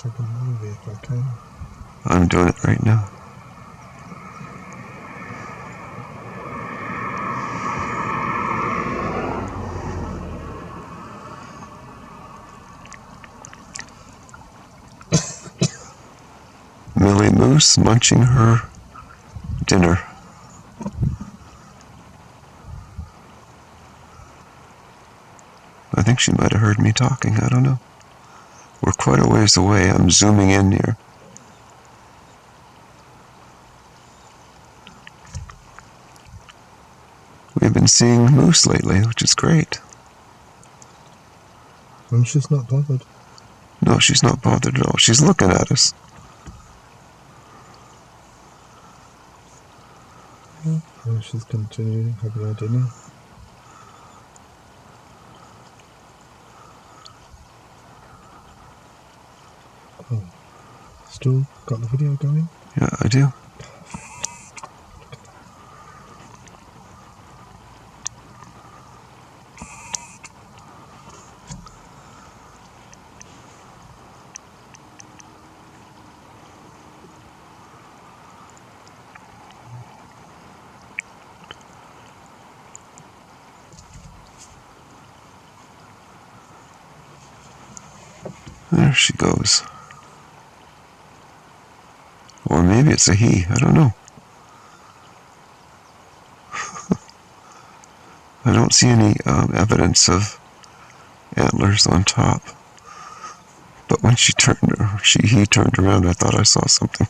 take a movie if I can. I'm doing it right now. Millie Moose munching her dinner. I think she might have heard me talking, I don't know. We're quite a ways away, I'm zooming in here. We've been seeing moose lately, which is great. And she's not bothered. No, she's not bothered at all. She's looking at us. Yeah. And she's continuing having her dinner. Oh. Still got the video going? Yeah, I do. There she goes. Or maybe it's a he, I don't know. I don't see any evidence of antlers on top. But when he turned around, I thought I saw something.